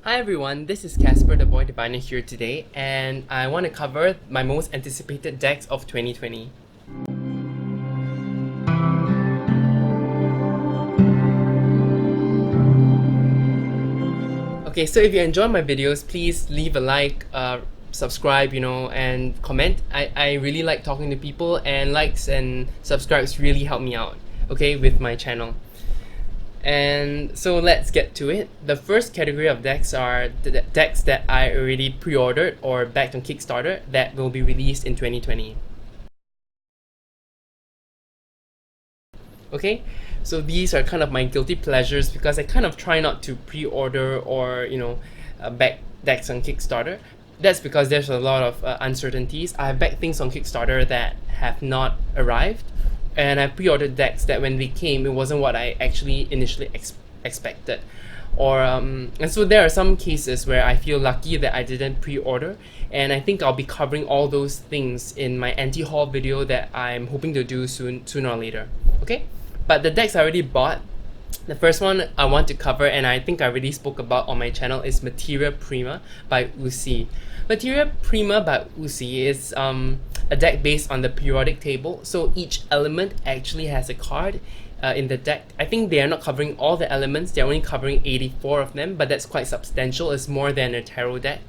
Hi everyone, this is Casper the Boy Diviner here today, and I want to cover my most anticipated decks of 2020. Okay, so if you enjoy my videos, please leave a like, subscribe, and comment. I really like talking to people, and likes and subscribes really help me out, okay, with my channel. And so let's get to it. The first category of decks are the decks that I already pre-ordered or backed on Kickstarter that will be released in 2020. Okay, so these are kind of my guilty pleasures because I kind of try not to pre-order or back decks on Kickstarter. That's because there's a lot of uncertainties. I have backed things on Kickstarter that have not arrived, and I pre-ordered decks that when they came, it wasn't what I actually initially expected. And so there are some cases where I feel lucky that I didn't pre-order, and I think I'll be covering all those things in my anti-haul video that I'm hoping to do sooner or later. Okay, but the decks I already bought, the first one I want to cover, and I think I already spoke about on my channel, is Materia Prima by Uzi. Materia Prima by Uzi is a deck based on the periodic table, so each element actually has a card in the deck. I think they are not covering all the elements, they're only covering 84 of them, but that's quite substantial. It's more than a tarot deck.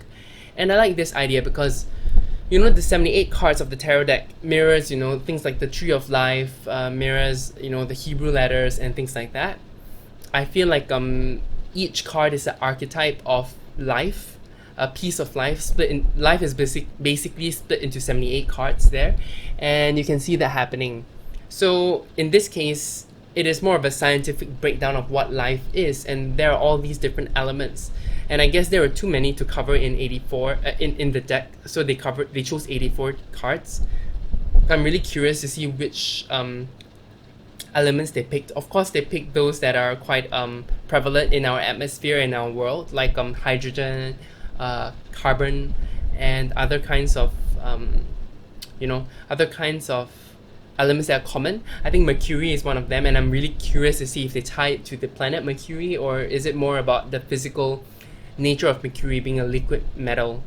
And I like this idea because the 78 cards of the tarot deck mirrors things like the Tree of Life, mirrors the Hebrew letters and things like that. I feel like each card is an archetype of life, a piece of life. Life is basically split into 78 cards there, and you can see that happening. So in this case, it is more of a scientific breakdown of what life is, and there are all these different elements. And I guess there were too many to cover in 84 in the deck, so they chose 84 cards. I'm really curious to see which elements they picked. Of course, they picked those that are quite prevalent in our atmosphere and our world, like hydrogen, carbon, and other kinds of elements that are common. I think Mercury is one of them, and I'm really curious to see if they tie it to the planet Mercury, or is it more about the physical nature of Mercury being a liquid metal.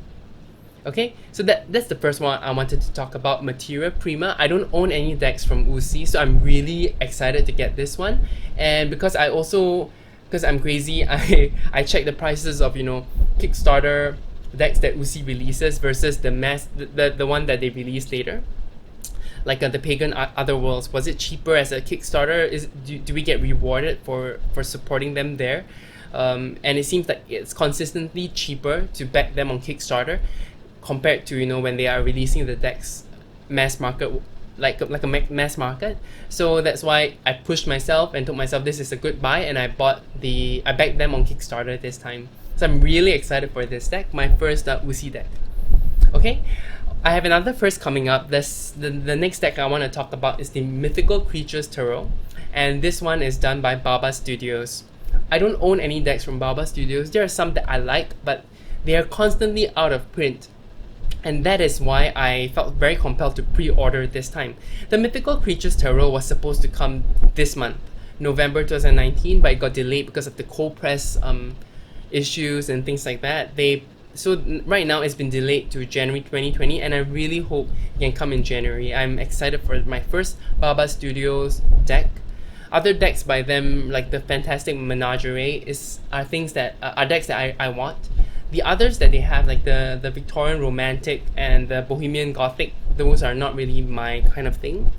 Okay, so that's the first one I wanted to talk about, Materia Prima. I don't own any decks from Uzi, so I'm really excited to get this one. And because I'm crazy, I check the prices of Kickstarter decks that Uzi releases versus the one that they release later, like the Pagan Otherworlds. Was it cheaper as a Kickstarter? Do we get rewarded for supporting them there? And it seems like it's consistently cheaper to back them on Kickstarter compared to when they are releasing the decks mass market, like a mass market. So that's why I pushed myself and told myself this is a good buy, and I backed them on Kickstarter this time. So I'm really excited for this deck, my first Uzi deck. Okay, I have another first coming up. The next deck I want to talk about is the Mythical Creatures Tarot, and this one is done by Baba Studios. I don't own any decks from Baba Studios. There are some that I like, but they are constantly out of print, and that is why I felt very compelled to pre-order this time. The Mythical Creatures Tarot was supposed to come this month, November 2019, but it got delayed because of the cold press issues and things like that. So right now it's been delayed to January 2020, and I really hope it can come in January. I'm excited for my first Baba Studios deck. Other decks by them, like the Fantastic Menagerie, are things that are decks that I want. The others that they have, like the Victorian Romantic and the Bohemian Gothic, those are not really my kind of thing.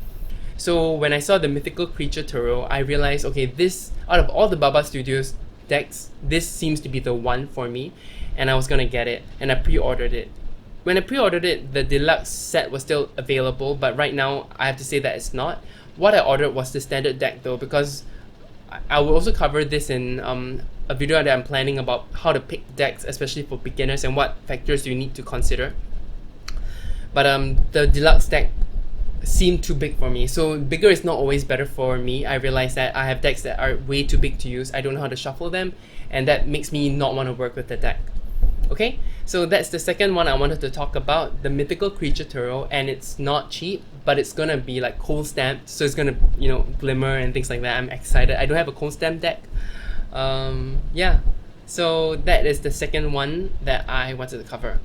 So when I saw the Mythical Creature Tarot, I realized, okay, this, out of all the Baba Studios decks, this seems to be the one for me, and I was gonna get it, and I pre-ordered it. When I pre-ordered it, the deluxe set was still available, but right now I have to say that it's not. What I ordered was the standard deck though, because I will also cover this in a video that I'm planning about how to pick decks, especially for beginners, and what factors you need to consider. But the deluxe deck seemed too big for me, so bigger is not always better for me. I realized that I have decks that are way too big to use. I don't know how to shuffle them, and that makes me not want to work with the deck. Okay, so that's the second one I wanted to talk about, the Mythical Creature Tarot, and it's not cheap, but it's gonna be like cold stamped, so it's gonna glimmer and things like that. I'm excited. I don't have a cold stamp deck. Yeah, So that is the second one that I wanted to cover.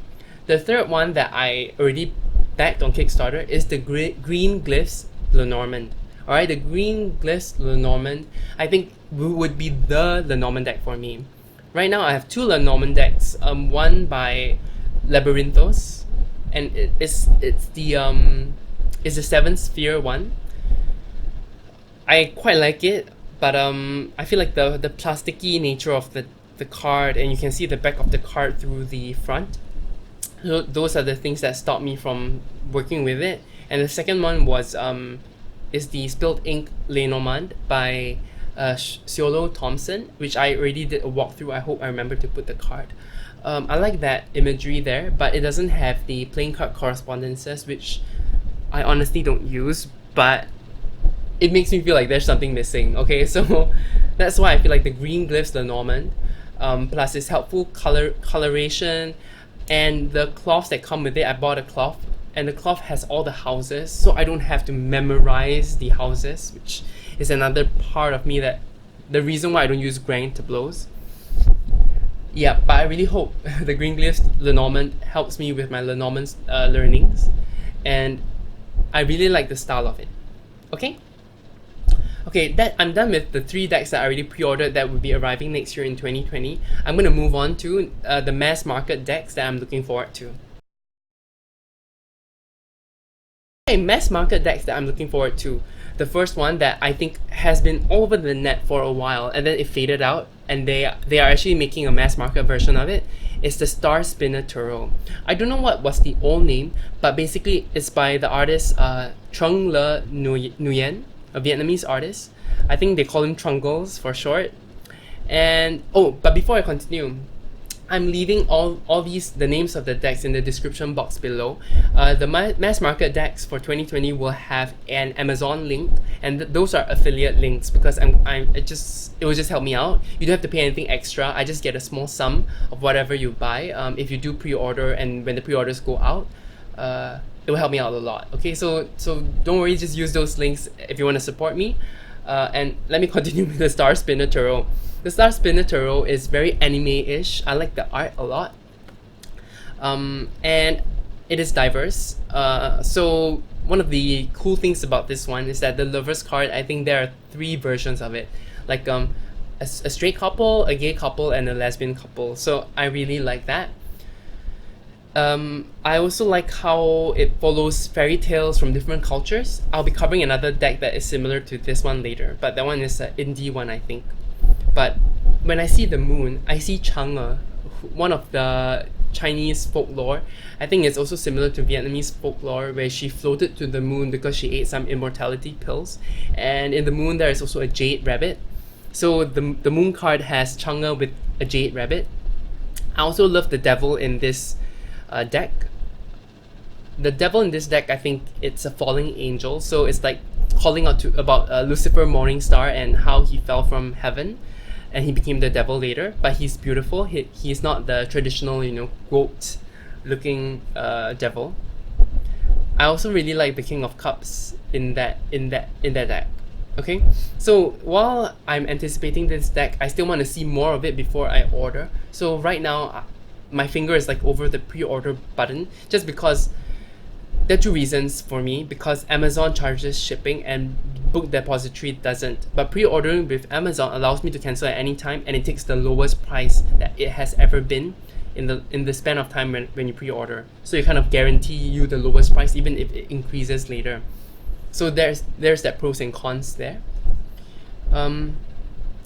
The third one that I already backed on Kickstarter is the green Glyphs Lenormand. Alright, the green Glyphs Lenormand, I think would be the Lenormand deck for me. Right now I have two Lenormand decks, one by Labyrinthos, and it's the 7 sphere one. I quite like it, but I feel like the plasticky nature of the card, and you can see the back of the card through the front. So those are the things that stop me from working with it. And the second one was is the Spilled Ink Lenormand by Siolo Thompson, which I already did a walkthrough. I hope I remember to put the card. I like that imagery there, but it doesn't have the playing card correspondences, which I honestly don't use, but it makes me feel like there's something missing. Okay, so that's why I feel like the green Glyphs Lenormand, plus its helpful coloration, and the cloths that come with it. I bought a cloth, and the cloth has all the houses, so I don't have to memorize the houses, which is another part of me that the reason why I don't use grand tableaus. Yeah, but I really hope the green Glyphs Lenormand helps me with my Lenormand learnings, and I really like the style of it. Okay, that I'm done with the 3 decks that I already pre-ordered that will be arriving next year in 2020. I'm going to move on to the mass market decks that I'm looking forward to. Okay, mass market decks that I'm looking forward to. The first one that I think has been all over the net for a while, and then it faded out, and they are actually making a mass market version of it, is the Star Spinner Tarot. I don't know what was the old name, but basically it's by the artist Trung Le Nguyen, a Vietnamese artist. I think they call him Trungles for short. And but before I continue, I'm leaving all the names of the decks in the description box below. The mass market decks for 2020 will have an Amazon link, and those are affiliate links because it will just help me out. You don't have to pay anything extra. I just get a small sum of whatever you buy. If you do pre-order, and when the pre-orders go out, it will help me out a lot. Okay, so don't worry, just use those links if you want to support me. And let me continue with the Star Spinner Tarot. The Star Spinner Tarot is very anime-ish. I like the art a lot. And it is diverse. So one of the cool things about this one is that the Lovers card, I think there are 3 versions of it. Like a straight couple, a gay couple, and a lesbian couple. So I really like that. I also like how it follows fairy tales from different cultures. I'll be covering another deck that is similar to this one later, but that one is an indie one, I think. But when I see the moon, I see Chang'e, one of the Chinese folklore. I think it's also similar to Vietnamese folklore, where she floated to the moon because she ate some immortality pills. And in the moon, there is also a jade rabbit. So the moon card has Chang'e with a jade rabbit. I also love the devil in this deck. The devil in this deck, I think it's a falling angel, so it's like calling out about Lucifer Morningstar and how he fell from heaven and he became the devil later. But he's beautiful. He's not the traditional, goat looking devil. I also really like the King of Cups in that deck. Okay, so while I'm anticipating this deck, I still want to see more of it before I order. So right now, my finger is like over the pre-order button, just because there are 2 reasons for me. Because Amazon charges shipping and Book Depository doesn't. But pre-ordering with Amazon allows me to cancel at any time, and it takes the lowest price that it has ever been in the span of time when you pre-order. So you kind of guarantee you the lowest price even if it increases later. So there's that pros and cons there.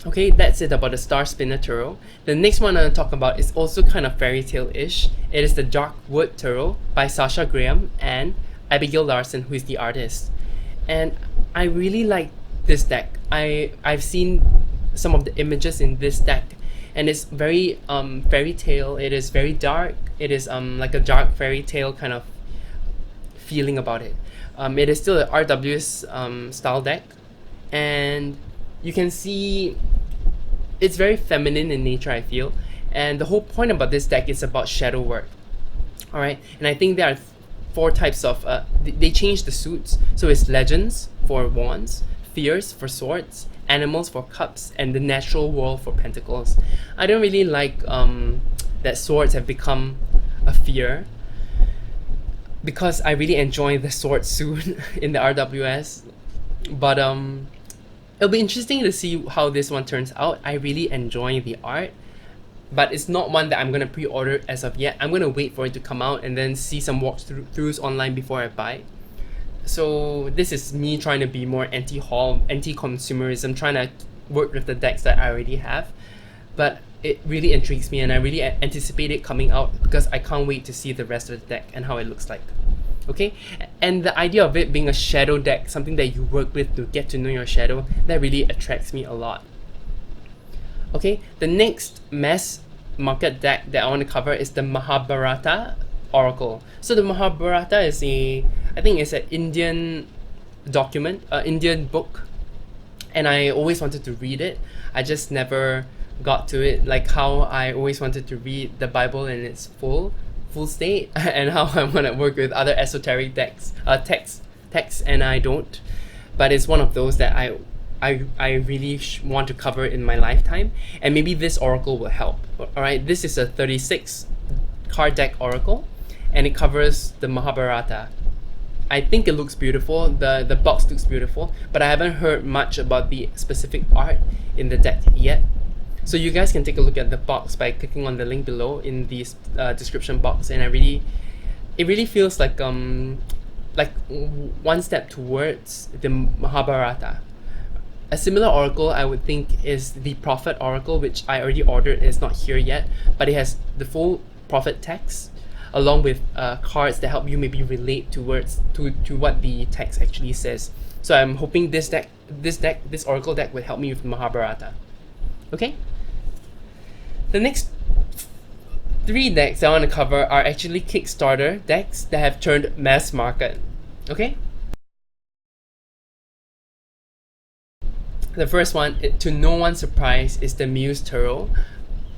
Okay, that's it about the Star Spinner Tarot. The next one I'm going to talk about is also kind of fairy tale-ish. It is the Dark Wood Tarot by Sasha Graham and Abigail Larson, who is the artist. And I really like this deck. I've seen some of the images in this deck, and it's very fairy tale. It is very dark. It is like a dark fairy tale kind of feeling about it. It is still an RWS style deck, and you can see it's very feminine in nature, I feel. And the whole point about this deck is about shadow work. Alright, and I think there are 4 types of, they changed the suits. So it's Legends for wands, fears for swords, animals for cups, and the natural world for pentacles. I don't really like that swords have become a fear, because I really enjoy the sword soon in the RWS. But it'll be interesting to see how this one turns out. I really enjoy the art, but it's not one that I'm gonna pre-order as of yet. I'm gonna wait for it to come out and then see some walkthroughs online before I buy. So this is me trying to be more anti-haul, anti-consumerism, trying to work with the decks that I already have. But it really intrigues me, and I really anticipate it coming out because I can't wait to see the rest of the deck and how it looks like. Okay, and the idea of it being a shadow deck, something that you work with to get to know your shadow, that really attracts me a lot. Okay, the next mass market deck that I want to cover is the Mahabharata Oracle. So the Mahabharata is I think it's an Indian document, Indian book, and I always wanted to read it. I just never got to it, like how I always wanted to read the Bible in its full state, and how I want to work with other esoteric texts, and I don't. But it's one of those that I really want to cover in my lifetime, and maybe this oracle will help. Alright, this is a 36 card deck oracle, and it covers the Mahabharata. I think it looks beautiful, the box looks beautiful, but I haven't heard much about the specific art in the deck yet. So you guys can take a look at the box by clicking on the link below in the description box, and it really feels like one step towards the Mahabharata. A similar oracle I would think is the Prophet Oracle, which I already ordered. It's not here yet, but it has the full Prophet text along with cards that help you maybe relate to what the text actually says. So I'm hoping this oracle deck will help me with Mahabharata. Okay? The next 3 decks I want to cover are actually Kickstarter decks that have turned mass market. Okay? The first one, to no one's surprise, is the Muse Tarot.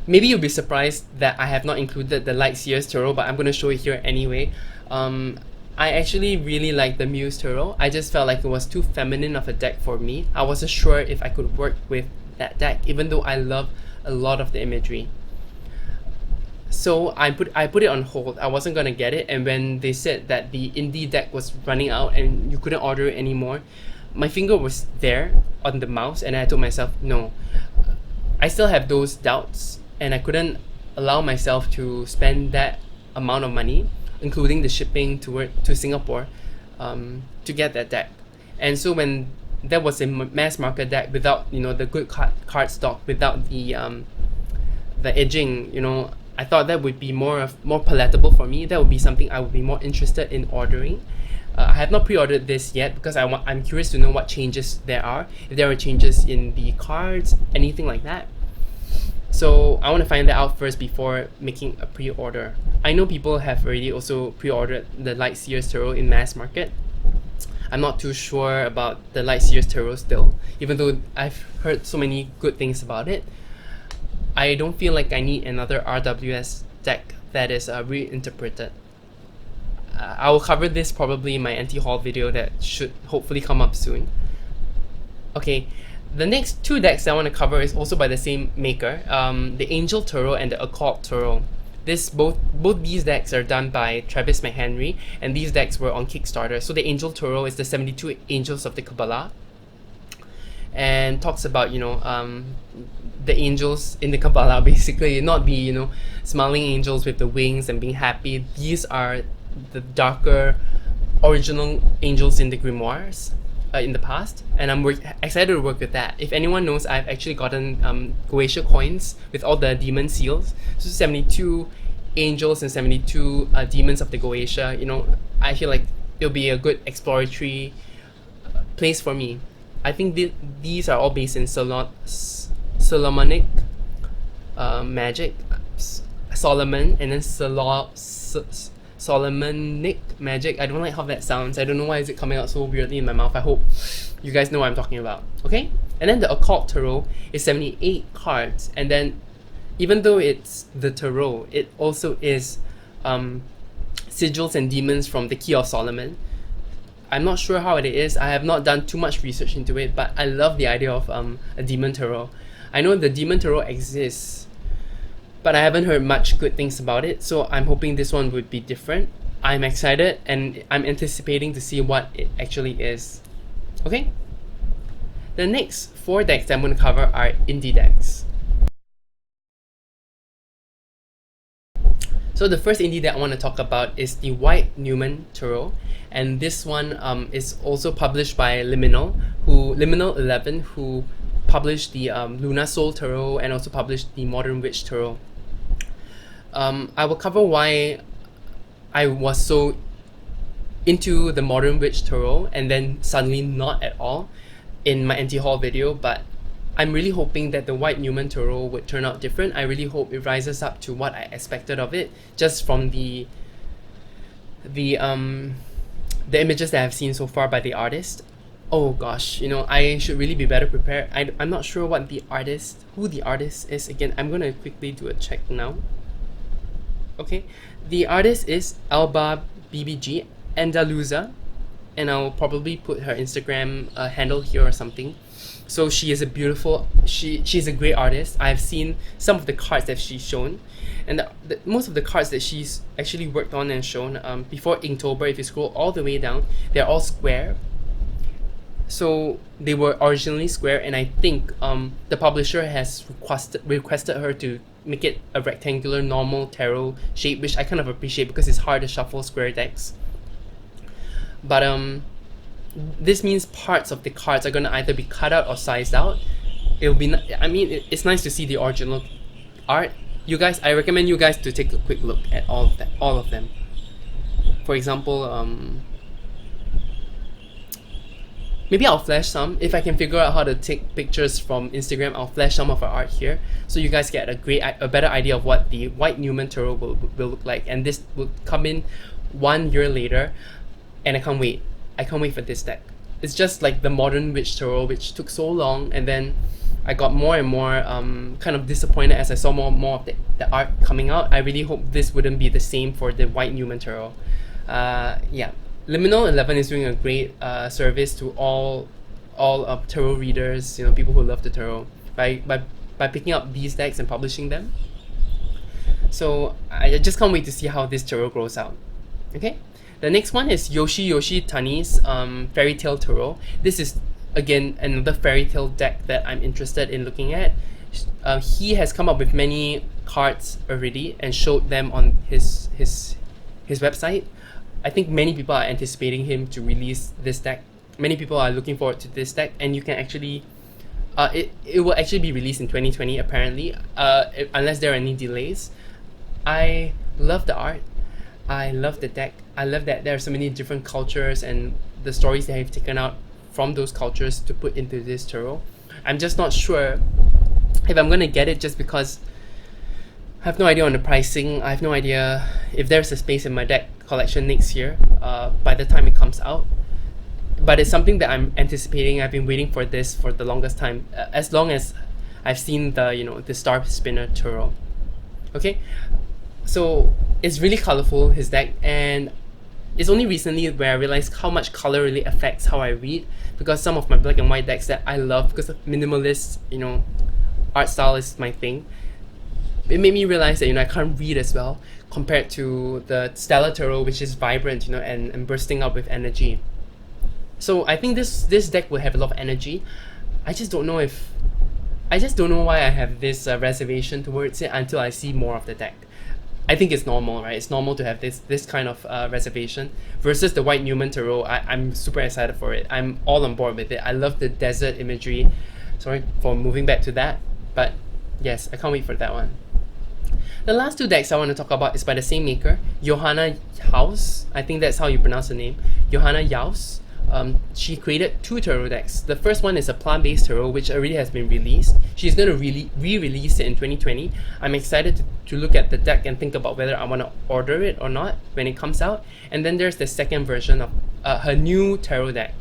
Maybe you'll be surprised that I have not included the Light Seers Tarot, but I'm going to show it here anyway. I actually really like the Muse Tarot. I just felt like it was too feminine of a deck for me. I wasn't sure if I could work with that deck, even though I love a lot of the imagery. So I put it on hold. I wasn't gonna get it, and when they said that the indie deck was running out and you couldn't order it anymore, my finger was there on the mouse, and I told myself, no, I still have those doubts, and I couldn't allow myself to spend that amount of money, including the shipping to Singapore, to get that deck. And so when that was a mass market deck without the good card stock, without the edging, I thought that would be more palatable for me. That would be something I would be more interested in ordering. I have not pre-ordered this yet because I'm curious to know what changes there are, if there are changes in the cards, anything like that. So I want to find that out first before making a pre-order. I know people have already also pre-ordered the Light Seers Tarot in mass market. I'm not too sure about the Light Seers Tarot still, even though I've heard so many good things about it. I don't feel like I need another RWS deck that is reinterpreted. I will cover this probably in my anti-haul video that should hopefully come up soon. Okay, the next 2 decks I want to cover is also by the same maker, the Angel Tarot and the Occult Tarot. Both these decks are done by Travis McHenry, and these decks were on Kickstarter. So the Angel Tarot is the 72 angels of the Kabbalah, and talks about the angels in the Kabbalah, basically, not the smiling angels with the wings and being happy. These are the darker original angels in the grimoires in the past, and I'm excited to work with that. If anyone knows, I've actually gotten Goetia coins with all the demon seals, so 72 angels and 72 demons of the Goetia. I feel like it'll be a good exploratory place for me. I think these are all based in Solomonic magic, Solomon, and then Solomonic magic. I don't like how that sounds. I don't know why is it coming out so weirdly in my mouth. I hope you guys know what I'm talking about. Okay? And then the Occult Tarot is 78 cards, and then even though it's the tarot, it also is sigils and demons from the Key of Solomon. I'm not sure how it is. I have not done too much research into it, but I love the idea of a demon tarot. I know the demon tarot exists, but I haven't heard much good things about it, so I'm hoping this one would be different. I'm excited and I'm anticipating to see what it actually is. Okay? The next 4 decks that I'm going to cover are indie decks. So the first indie that I want to talk about is the White Numen Tarot, and this one is also published by Liminal 11, who published the Luna Soul Tarot and also published the Modern Witch Tarot. I will cover why I was so into the Modern Witch Tarot and then suddenly not at all in my anti-haul video, but I'm really hoping that the White Numen Tarot would turn out different. I really hope it rises up to what I expected of it, just from the images that I've seen so far by the artist. Oh gosh, I should really be better prepared. I'm not sure who the artist is. Again, I'm gonna quickly do a check now. Okay, the artist is Alba BBG Andaluza, and I'll probably put her Instagram handle here or something. So she is she's a great artist. I've seen some of the cards that she's shown, and most of the cards that she's actually worked on and shown before Inktober, if you scroll all the way down, they're all square. So they were originally square, and I think the publisher has requested her to make it a rectangular normal tarot shape, which I kind of appreciate because it's hard to shuffle square decks. But this means parts of the cards are going to either be cut out or sized out. It's nice to see the original art. You guys, I recommend you guys to take a quick look at all of them. For example, maybe I'll flash some. If I can figure out how to take pictures from Instagram, I'll flash some of our art here, so you guys get a better idea of what the White Numen Tarot will look like. And this will come in 1 year later, and I can't wait. I can't wait for this deck. It's just like the Modern Witch Tarot, which took so long, and then I got more and more kind of disappointed as I saw more of the art coming out. I really hope this wouldn't be the same for the White Numen Tarot. Yeah, Liminal 11 is doing a great service to all tarot readers, people who love the tarot, by picking up these decks and publishing them. So I just can't wait to see how this tarot grows out. Okay. The next one is Yoshi Tani's Fairy Tale Tarot. This is, again, another fairy tale deck that I'm interested in looking at. He has come up with many cards already and showed them on his website. I think many people are anticipating him to release this deck. Many people are looking forward to this deck, and you can actually it will actually be released in 2020 apparently, unless there are any delays. I love the art. I love the deck. I love that there are so many different cultures and the stories that I've taken out from those cultures to put into this tarot. I'm just not sure if I'm gonna get it, just because I have no idea on the pricing. I have no idea if there's a space in my deck collection next year by the time it comes out. But it's something that I'm anticipating. I've been waiting for this for the longest time, as long as I've seen the Star Spinner Tarot. Okay, so it's really colorful, his deck, and it's only recently where I realized how much color really affects how I read, because some of my black and white decks that I love because of minimalist, art style is my thing. It made me realize that I can't read as well compared to the Stellar Tarot, which is vibrant, and bursting up with energy. So I think this deck will have a lot of energy. I just don't know why I have this reservation towards it until I see more of the deck. I think it's normal, right? It's normal to have this kind of reservation. Versus the White Numen Tarot, I'm super excited for it. I'm all on board with it. I love the desert imagery. Sorry for moving back to that, but yes, I can't wait for that one. The last 2 decks I want to talk about is by the same maker, Johanna Jaus. I think that's how you pronounce the name. Johanna Jaus. She created 2 tarot decks. The first one is a plant-based tarot, which already has been released. She's going to re-release it in 2020. I'm excited to look at the deck and think about whether I want to order it or not when it comes out. And then there's the second version of her new tarot deck,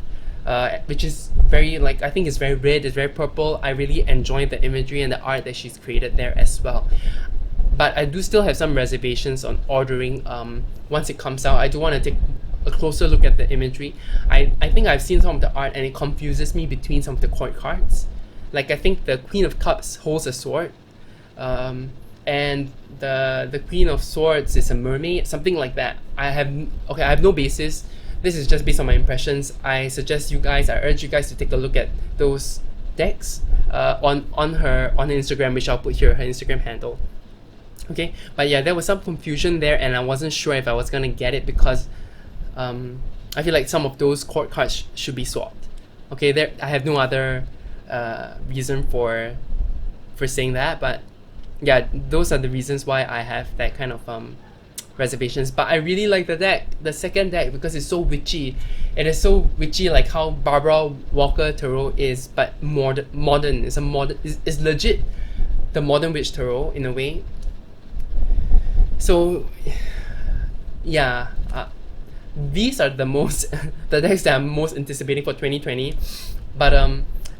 which is I think it's very red, it's very purple. I really enjoy the imagery and the art that she's created there as well. But I do still have some reservations on ordering once it comes out. I do want to take a closer look at the imagery, I think I've seen some of the art and it confuses me between some of the court cards. Like I think the Queen of Cups holds a sword, and the Queen of Swords is a mermaid, something like that. I have no basis. This is just based on my impressions. I urge you guys to take a look at those decks on her Instagram, which I'll put here, her Instagram handle. Okay, but yeah, there was some confusion there, and I wasn't sure if I was gonna get it because I feel like some of those court cards should be swapped. Okay, I have no other reason for saying that, but yeah, those are the reasons why I have that kind of reservations. But I really like the second deck, because it's so witchy. It is so witchy, like how Barbara Walker Tarot is, but modern. It's legit the modern witch tarot in a way. So yeah, these are the decks that I'm most anticipating for 2020. But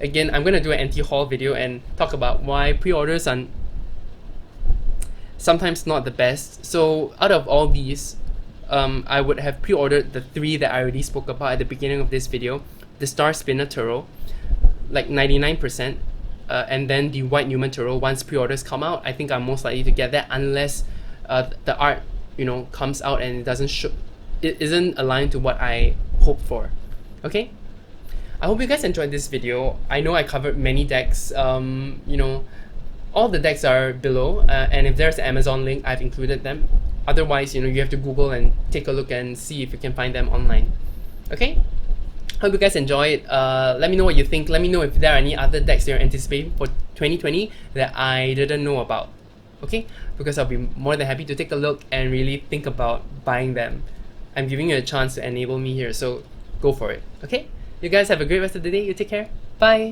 again, I'm gonna do an anti-haul video and talk about why pre-orders are sometimes not the best. So out of all these, I would have pre-ordered the 3 that I already spoke about at the beginning of this video. The Star Spinner Tarot, like 99%, and then the White Numen Tarot. Once pre-orders come out, I think I'm most likely to get that, unless the art, comes out and it isn't aligned to what I hoped for. Okay? I hope you guys enjoyed this video. I know I covered many decks. All the decks are below, and if there's an Amazon link, I've included them. Otherwise, you have to Google and take a look and see if you can find them online. Okay? Hope you guys enjoyed. Let me know what you think. Let me know if there are any other decks you're anticipating for 2020 that I didn't know about. Okay? Because I'll be more than happy to take a look and really think about buying them. I'm giving you a chance to enable me here, so go for it. Okay? You guys have a great rest of the day. You take care. Bye!